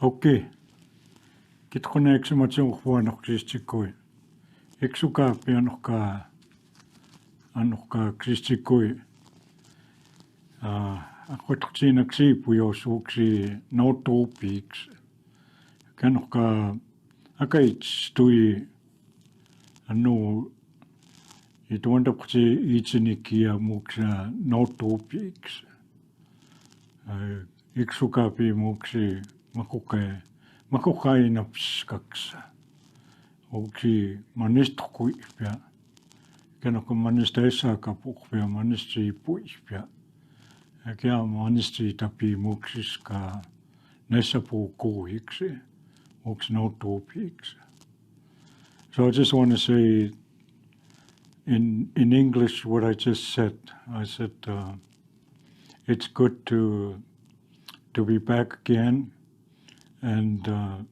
Okay. Kitkona eksumatsun huanok kristikui. Eksuka pianoka anoka kristikui. Akotksiinaksi pujosuuksi notopiks. Kanoka akaits tui anu ituandapksi itsinikia muksa notopiks. Eksuka pi muksi makukainapskaksa. Oki manistukkuipia. Kanoka manistaisaka pukpia manisti puipia. Kia manisti tapi muksiska nesapu kuiksi. Muks notopiks. So I just want to say in English what I just said. I said it's good to be back again and to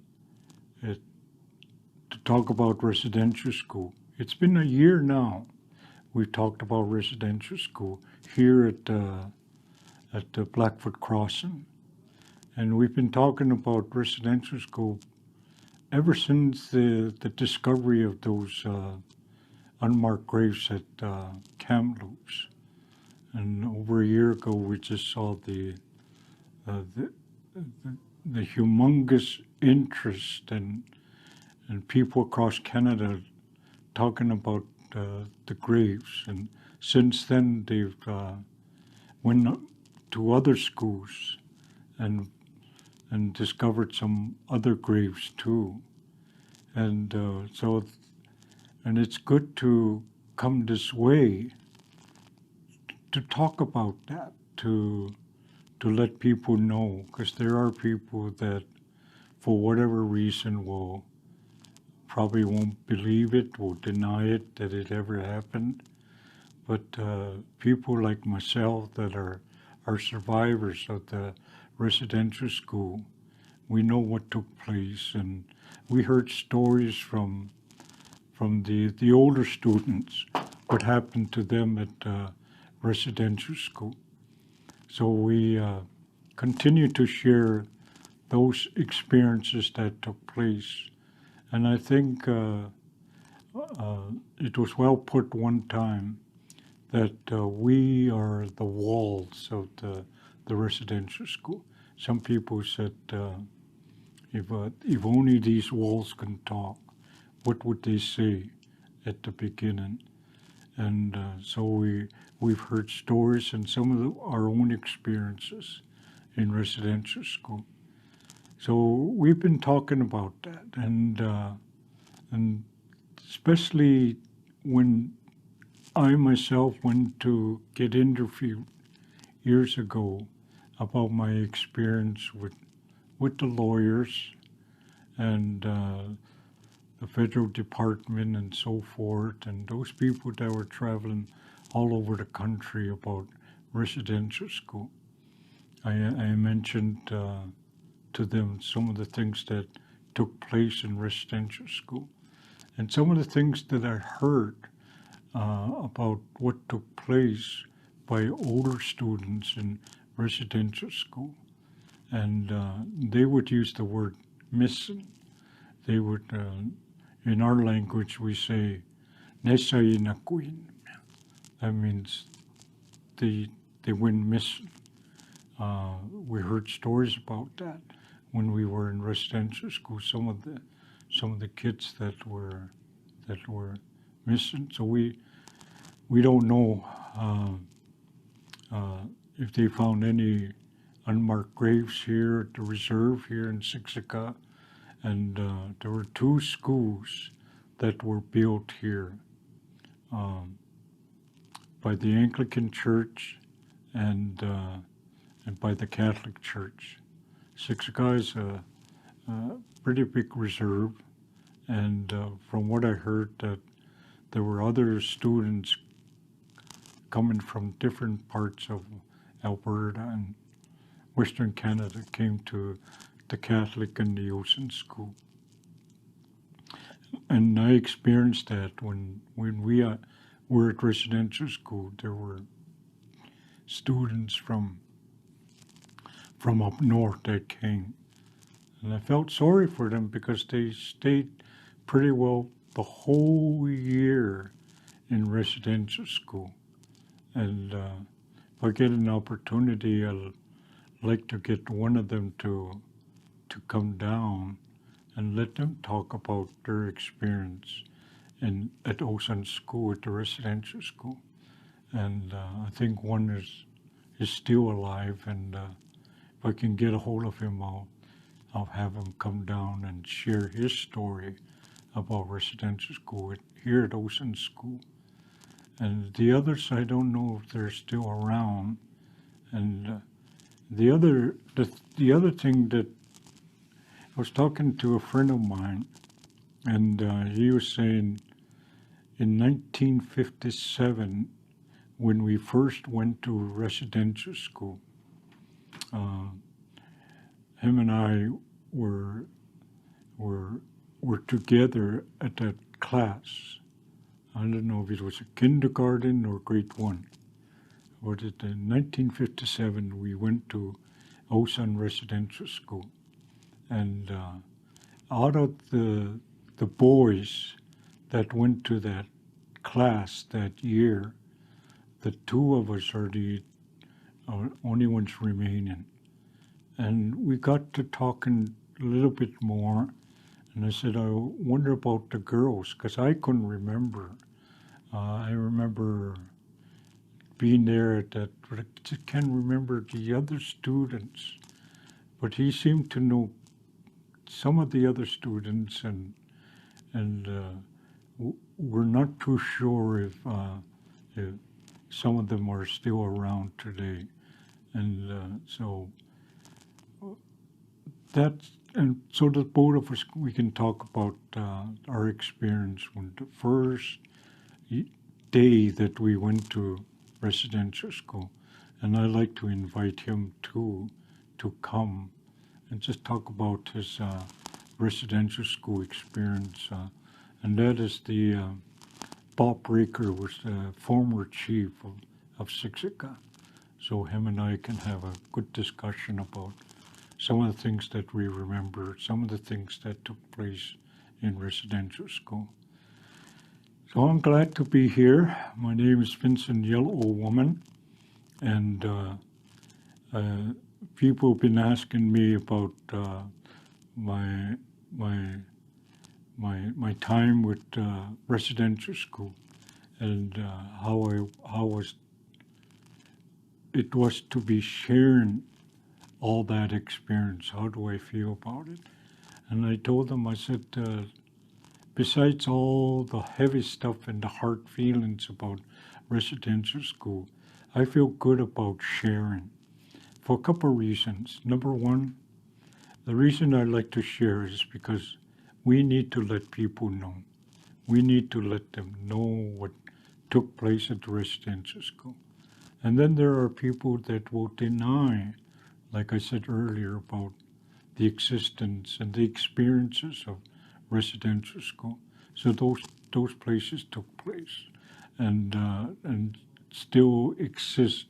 talk about residential school. It's been a year now. We've talked about residential school here at the Blackfoot Crossing, and we've been talking about residential school ever since the discovery of those unmarked graves at Kamloops. And over a year ago, we just saw the humongous interest and people across Canada talking about the graves. And since then, they've went to other schools and discovered some other graves too. And and it's good to come this way to talk about that, to let people know, because there are people that, for whatever reason, probably won't believe it, will deny it, that it ever happened. But people like myself that are survivors of the residential school, we know what took place, and we heard stories from the older students, what happened to them at residential school. So we continue to share those experiences that took place. And I think it was well put one time that we are the walls of the residential school. Some people said, if only these walls can talk, what would they say at the beginning? And so we've heard stories and some of our own experiences in residential school. So we've been talking about that, and especially when I myself went to get interviewed years ago about my experience with the lawyers and the federal department and so forth, and those people that were traveling all over the country about residential school. I mentioned to them some of the things that took place in residential school, and some of the things that I heard about what took place by older students in residential school. And they would use the word missing. They would, in our language, we say, nesai nakuin. That means they went missing. We heard stories about that when we were in residential school. Some of the kids that were missing. So we don't know if they found any unmarked graves here at the reserve here in Siksika. And there were 2 schools that were built here by the Anglican Church and by the Catholic Church. Siksika is a pretty big reserve, and from what I heard, that there were other students coming from different parts of Alberta and Western Canada came to the Catholic and the Ocean School. And I experienced that when we were at residential school. There were students from up north that came And I felt sorry for them because they stayed pretty well the whole year in residential school. And if I get an opportunity, I'll like to get one of them to come down and let them talk about their experience at Ocean School, at the residential school. And I think one is still alive, and if I can get a hold of him, I'll have him come down and share his story about residential school here at Ocean School. And the others, I don't know if they're still around. And the other thing that I was talking to a friend of mine, and he was saying in 1957, when we first went to residential school, uh, him and I were were were together at that class. I don't know if it was a kindergarten or grade one. But in 1957, we went to Osan Residential School, and out of the boys that went to that class that year, the two of us are the only ones remaining. And we got to talking a little bit more, and I said, I wonder about the girls, because I couldn't remember. I remember being there at that, but I just can't remember the other students. But he seemed to know some of the other students, and we're not too sure if some of them are still around today. And so that's, and so the both of us, we can talk about our experience when the first day that we went to residential school. And I'd like to invite him to come and just talk about his residential school experience. And that is Bob Breaker was the former chief of Siksika. So him and I can have a good discussion about some of the things that we remember, some of the things that took place in residential school. So I'm glad to be here. My name is Vincent Yellow Woman, and people have been asking me about my time with residential school, and how it was to be sharing all that experience. How do I feel about it? And I told them, I said, besides all the heavy stuff and the hard feelings about residential school, I feel good about sharing for a couple of reasons. Number one, the reason I like to share is because we need to let people know. We need to let them know what took place at the residential school. And then there are people that will deny, like I said earlier, about the existence and the experiences of residential school. So those places took place, and still exist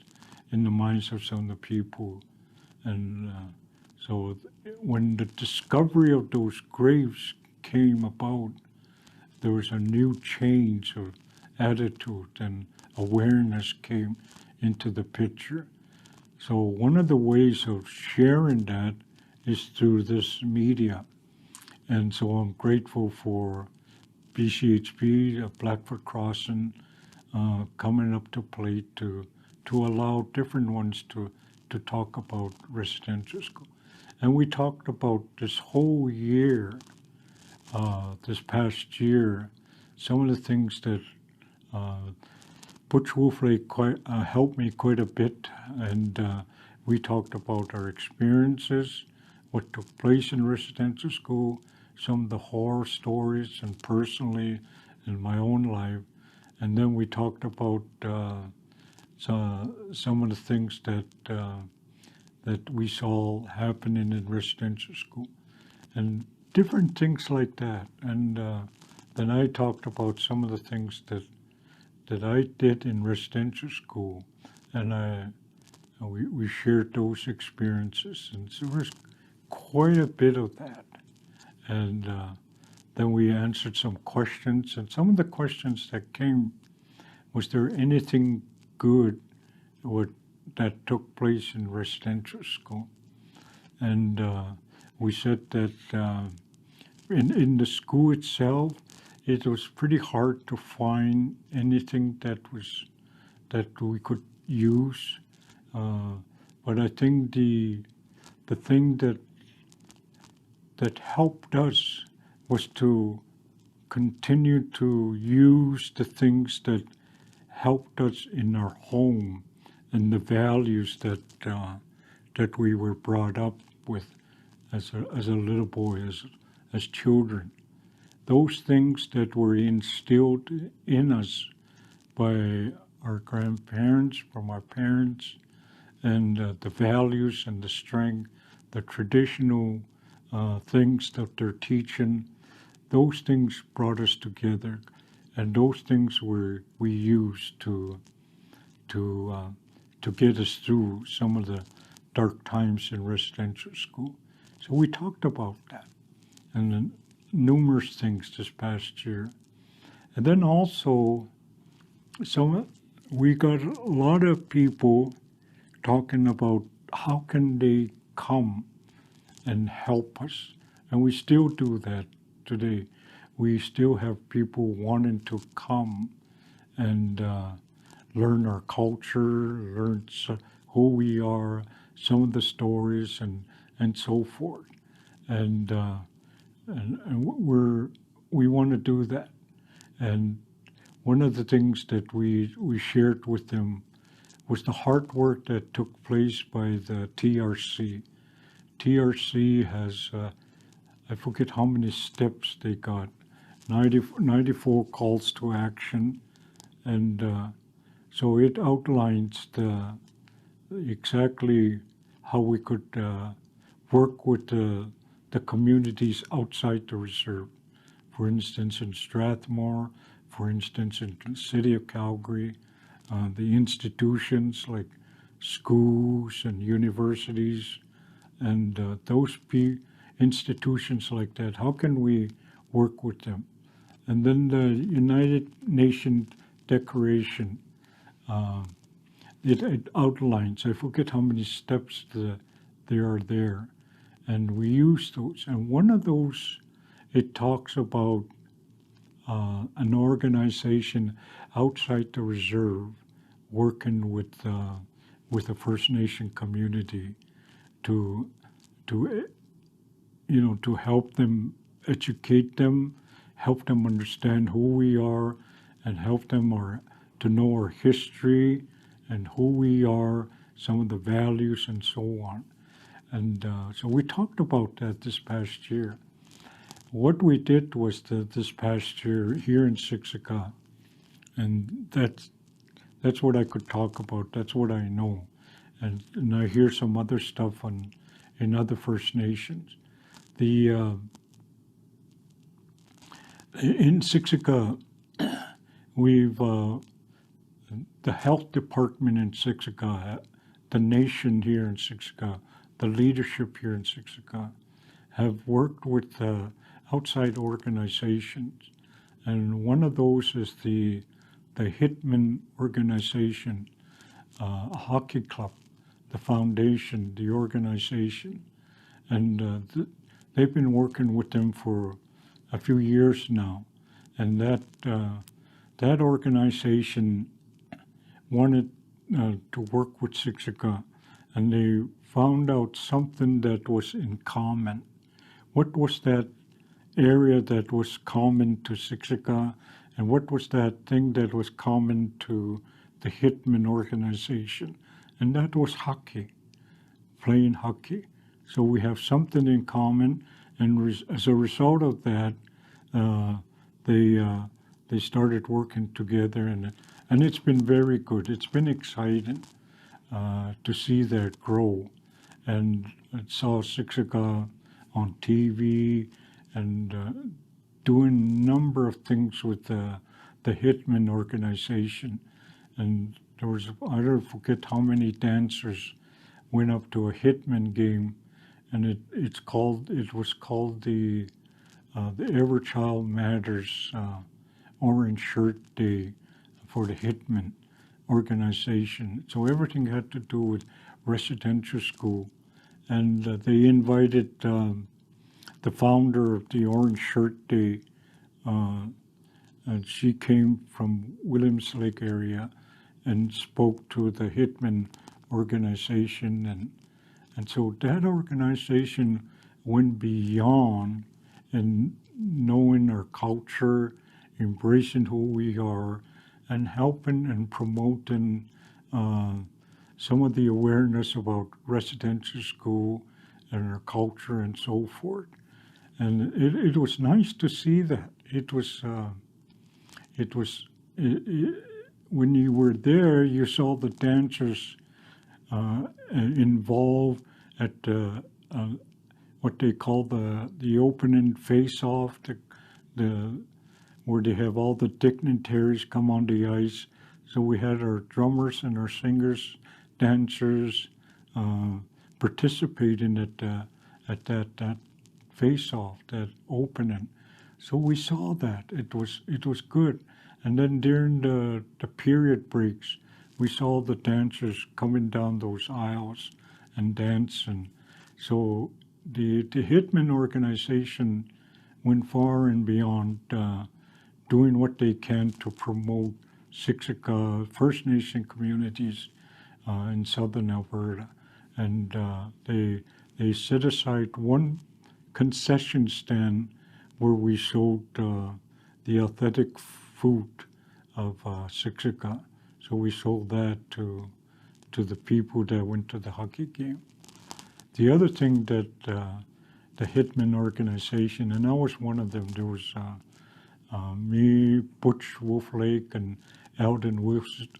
in the minds of some of the people. And so when the discovery of those graves came about, there was a new change of attitude, and awareness came into the picture. So one of the ways of sharing that is through this media. And so I'm grateful for BCHP, Blackfoot Crossing, coming up to plate to allow different ones to talk about residential school. And we talked about this whole year, this past year, some of the things that Butch Wolfley helped me quite a bit, and we talked about our experiences, what took place in residential school, some of the horror stories, and personally in my own life. And then we talked about some of the things that we saw happening in residential school, and different things like that. And then I talked about some of the things that I did in residential school, and we shared those experiences, and so it was quite a bit of that. And then we answered some questions, and some of the questions that came, was there anything good that took place in residential school? And we said that in the school itself, it was pretty hard to find anything that we could use. But I think the thing that helped us was to continue to use the things that helped us in our home and the values that we were brought up with as a little boy, as children. Those things that were instilled in us by our grandparents, from our parents, and the values and the strength, the traditional things that they're teaching, those things brought us together, and those things we used to get us through some of the dark times in residential school. So we talked about that and numerous things this past year. And then also, we got a lot of people talking about how can they come and help us. And we still do that today. We still have people wanting to come and learn our culture, learn who we are, some of the stories, and so forth. And we want to do that. And one of the things that we shared with them was the hard work that took place by the TRC. TRC has, I forget how many steps they got, 94 calls to action. And so it outlines exactly how we could work with the communities outside the reserve. For instance, in Strathmore, for instance, in the city of Calgary, the institutions like schools and universities, and those institutions like that, how can we work with them? And then the United Nations Declaration, it outlines, I forget how many steps there are there, and we use those. And one of those, it talks about an organization outside the reserve working with the First Nation community to help them, educate them, help them understand who we are, and help them to know our history and who we are, some of the values, and so on. And so we talked about that this past year. What we did was this past year here in Siksika, and that's what I could talk about. That's what I know, and I hear some other stuff in other First Nations. In Siksika, we've the health department in Siksika, the nation here in Siksika, the leadership here in Siksika, have worked with outside organizations, and one of those is the Hitman organization, a hockey club, the foundation, the organization, and they've been working with them for a few years now, and that organization wanted to work with Siksika, and they found out something that was in common. What was that area that was common to Siksika, and what was that thing that was common to the Hitman organization? And that was hockey, playing hockey. So we have something in common, and as a result of that, they started working together, and it's been very good. It's been exciting to see that grow, and I saw Siksika on TV and doing a number of things with the Hitman organization, and there was, I don't forget how many dancers went up to a Hitman game and it was called the Every Child Matters Orange Shirt Day for the Hitman organization. So everything had to do with residential school, and they invited the founder of the Orange Shirt Day, and she came from Williams Lake area and spoke to the Hitman organization, and so that organization went beyond and knowing our culture, embracing who we are, and helping and promoting some of the awareness about residential school and our culture and so forth. And it was nice to see that. It was when you were there, you saw the dancers involved at what they call the opening face-off, the where they have all the dignitaries come on the ice. So we had our drummers and our singers, dancers participating at that face-off, that opening. So we saw that it was good. And then during the period breaks, we saw the dancers coming down those aisles and dancing. So the Hitman organization went far and beyond, doing what they can to promote Siksika First Nation communities in southern Alberta. And they set aside one concession stand where we sold the authentic food of Siksika. So we sold that to the people that went to the hockey game. The other thing that the Hitman organization, and I was one of them, there was me, Butch Wolf Lake, and Eldon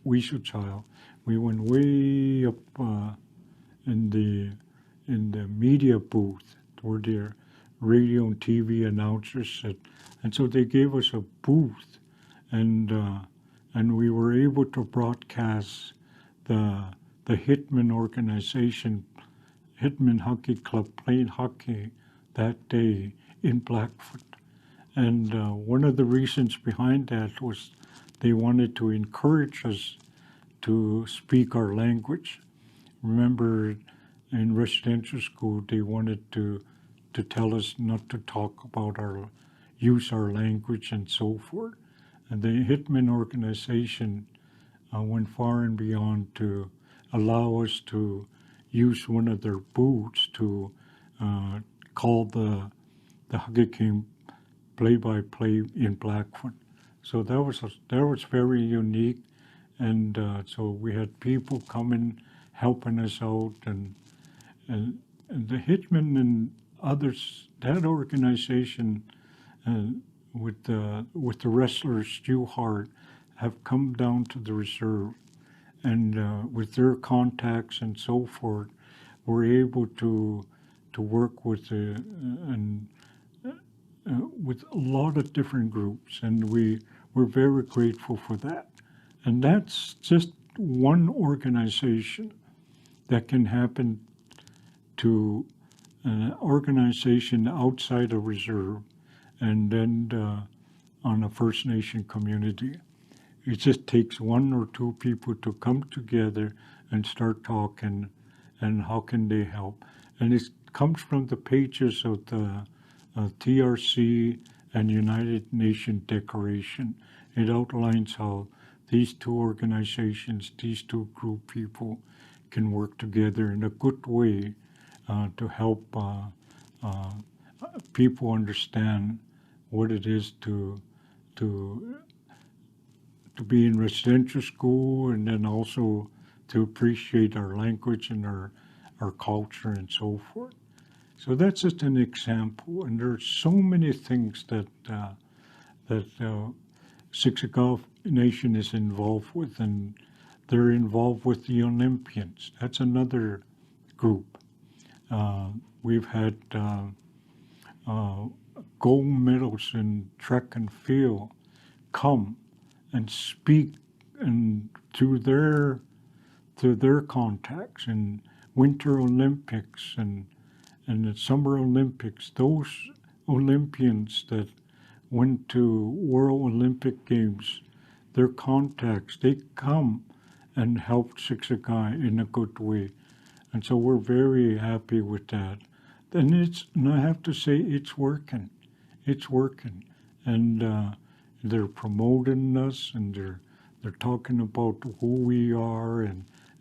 Wieselchild. We went way up in the media booth where their radio and TV announcers sit, and so they gave us a booth, and we were able to broadcast the Hitman organization, Hitman Hockey Club playing hockey that day in Blackfoot. And one of the reasons behind that was they wanted to encourage us to speak our language. Remember, in residential school, they wanted to tell us not to talk about use our language and so forth. And the Hitman organization went far and beyond to allow us to use one of their booths to call the hockey game play-by-play in Blackfoot. So that was very unique, and so we had people coming, helping us out, and the Hitman and others, that organization with the wrestler Stu Hart have come down to the reserve, and with their contacts and so forth, we're able to work with with a lot of different groups, and we're very grateful for that. And that's just one organization that can happen to an organization outside a reserve, and then on a First Nation community. It just takes one or two people to come together and start talking, and how can they help. And it comes from the pages of the TRC and United Nations Declaration. It outlines how these two organizations, these two group people can work together in a good way to help people understand what it is to be in residential school, and then also to appreciate our language and our culture and so forth. So that's just an example, and there's so many things that Siksika Nation is involved with, and they're involved with the Olympians. That's another group. We've had gold medals in track and field come and speak, and through their contacts in Winter Olympics and and the Summer Olympics, those Olympians that went to World Olympic Games, their contacts, they come and help Siksika in a good way. And so we're very happy with that. And I have to say, it's working. It's working. And they're promoting us, and they're talking about who we are,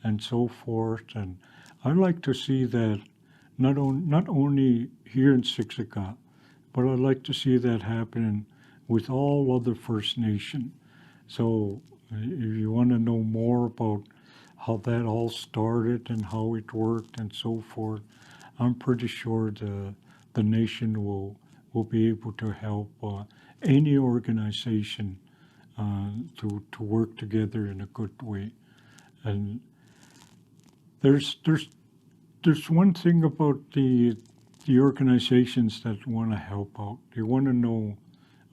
and so forth. And I like to see that not only here in Siksika, but I'd like to see that happening with all other First Nation. So if you want to know more about how that all started and how it worked and so forth, I'm pretty sure the nation will be able to help any organization to work together in a good way. And there's there's there's one thing about the organizations that want to help out. They want to know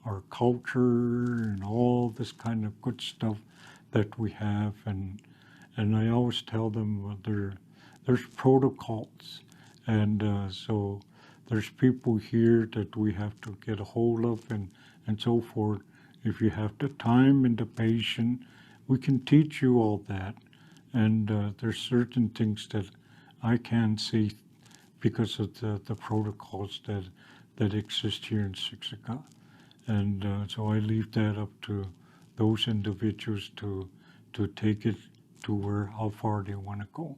our culture and all this kind of good stuff that we have, and I always tell them there's protocols, and so there's people here that we have to get a hold of, and so forth. If you have the time and the patience, we can teach you all that, and there's certain things that I can't see because of the protocols that exist here in Siksika. And so I leave that up to those individuals to take it to where how far they want to go.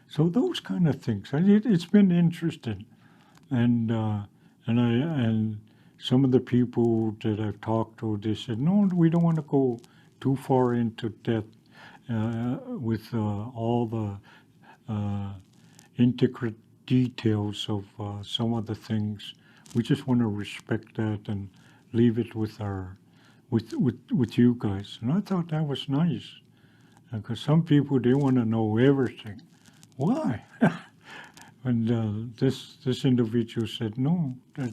So those kind of things. And it's been interesting, and and some of the people that I've talked to, they said, no, we don't want to go too far into depth with all the intricate details of some of the things. We just want to respect that and leave it with our with you guys. And I thought that was nice, because some people, they want to know everything. Why? And this individual said, no, that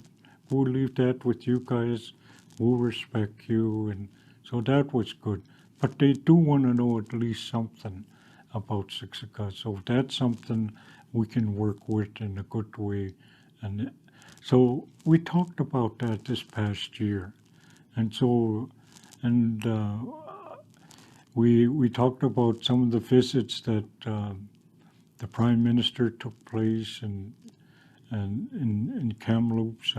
we'll leave that with you guys. We'll respect you, and so that was good. But they do want to know at least something about Siksika. So that's something we can work with in a good way. And so we talked about that this past year. And so, and we talked about some of the visits that the Prime Minister took place in Kamloops.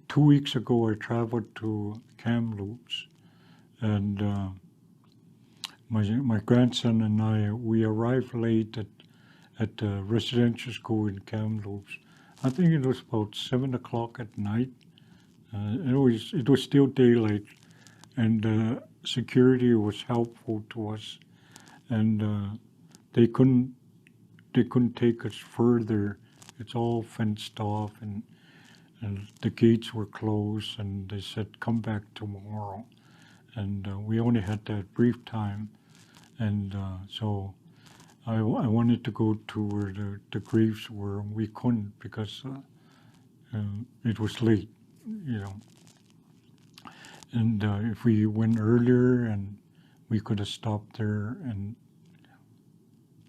2 weeks ago, I traveled to Kamloops, and my grandson and I, we arrived late at the residential school in Kamloops. I think it was about 7 o'clock at night. It was still daylight, and security was helpful to us, and they couldn't take us further. It's all fenced off, and the gates were closed, and they said, come back tomorrow. And we only had that brief time, and so I wanted to go to where the graves were. We couldn't because it was late, you know. And if we went earlier, and we could have stopped there and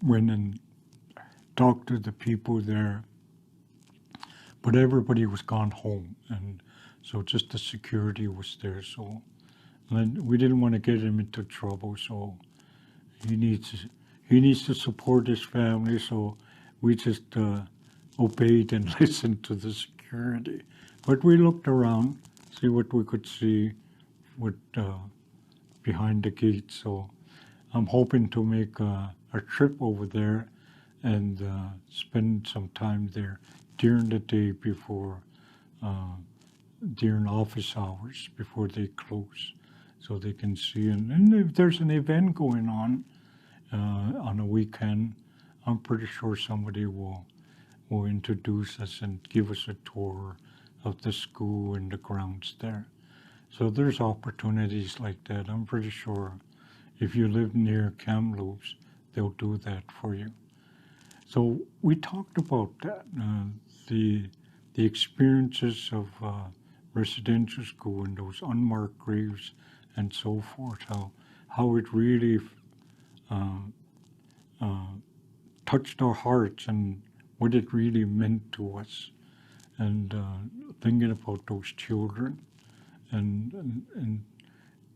went and talked to the people there. But everybody was gone home, and so just the security was there. So and we didn't want to get him into trouble. So he needs to support his family. So we just obeyed and listened to the security. But we looked around, see what we could see with behind the gate. So I'm hoping to make a trip over there and spend some time there during the day before, during office hours before they close, so they can see. And if there's an event going on a weekend, I'm pretty sure somebody will introduce us and give us a tour of the school and the grounds there. So there's opportunities like that. I'm pretty sure if you live near Kamloops, they'll do that for you. So we talked about that, the experiences of residential school and those unmarked graves and so forth, how it really touched our hearts and what it really meant to us. and thinking about those children, and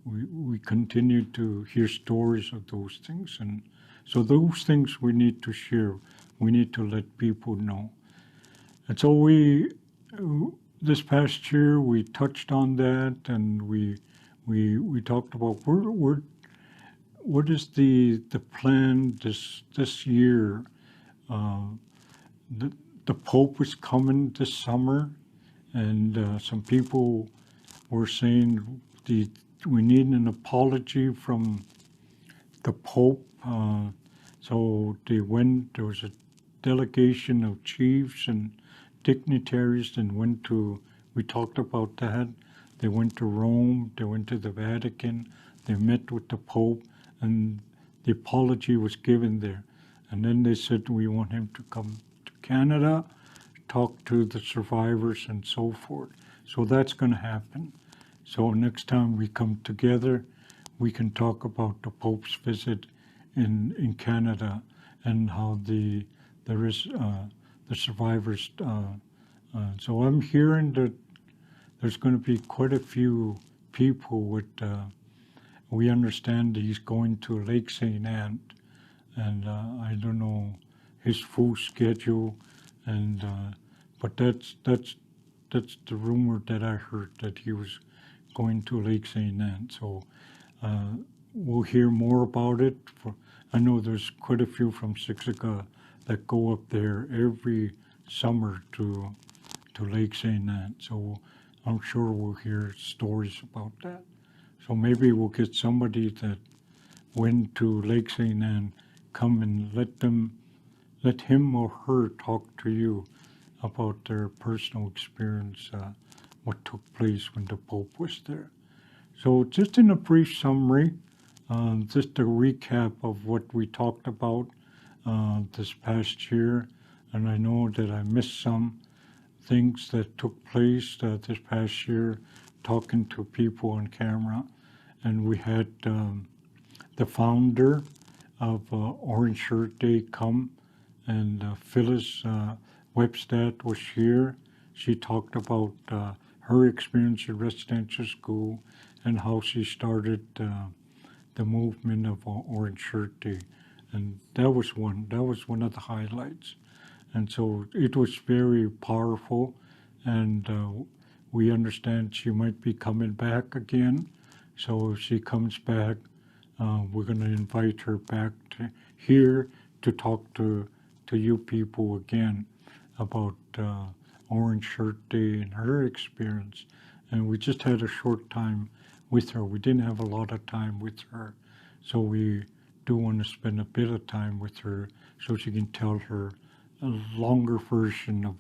we continue to hear stories of those things, and so those things we need to share. We need to let people know. And so this past year, we touched on that, and we talked about what is the plan this year. Uh, the Pope is coming this summer, and some people were saying we need an apology from the Pope. So there was a delegation of chiefs and dignitaries and we talked about that. They went to Rome, they went to the Vatican, they met with the Pope, and the apology was given there. And then they said, we want him to come to Canada, talk to the survivors and so forth. So that's going to happen. So next time we come together, we can talk about the Pope's visit in Canada and how the survivors. So I'm hearing that there's going to be quite a few people with. We understand that he's going to Lake St. Anne, and I don't know his full schedule, and but that's the rumor that I heard, that he was going to Lake St. Anne. So we'll hear more about it. I know there's quite a few from Siksika that go up there every summer to Lake St. Anne. So I'm sure we'll hear stories about that. So maybe we'll get somebody that went to Lake St. Anne come and let him or her talk to you about their personal experience, what took place when the Pope was there. So just in a brief summary, just a recap of what we talked about this past year, and I know that I missed some things that took place this past year, talking to people on camera. And we had the founder of Orange Shirt Day come, and Phyllis Webstad was here. She talked about her experience at residential school and how she started the movement of Orange Shirt Day. And that was one of the highlights. And so it was very powerful, and we understand she might be coming back again. So if she comes back, we're going to invite her back here to talk to you people again about Orange Shirt Day and her experience. And we just had a short time with her. We didn't have a lot of time with her. So we do want to spend a bit of time with her so she can tell her a longer version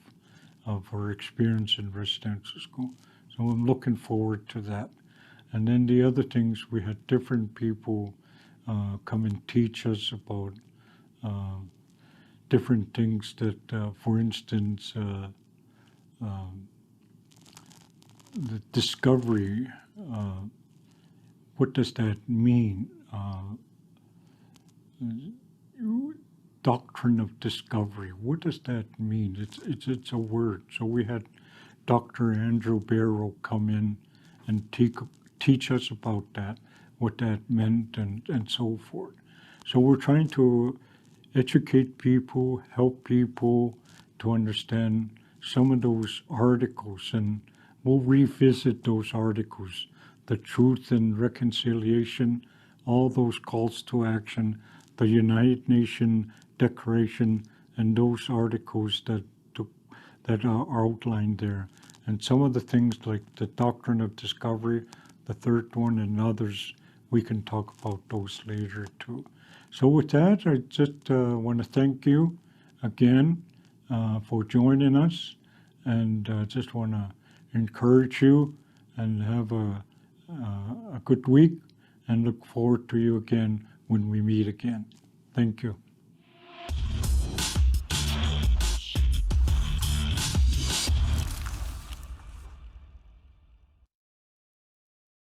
of her experience in residential school. So I'm looking forward to that. And then the other things, we had different people come and teach us about different things that, for instance, the discovery, what does that mean? Doctrine of discovery, what does that mean? It's a word. So we had Dr. Andrew Barrow come in and teach us about that, what that meant, and so forth. So we're trying to educate people, help people to understand some of those articles, and we'll revisit those articles, the Truth and Reconciliation, all those calls to action, the United Nations Declaration, and those articles that are outlined there. And some of the things like the Doctrine of Discovery, the third one, and others, we can talk about those later too. So with that, I just want to thank you again for joining us, and just want to encourage you and have a good week, and look forward to you again when we meet again. Thank you.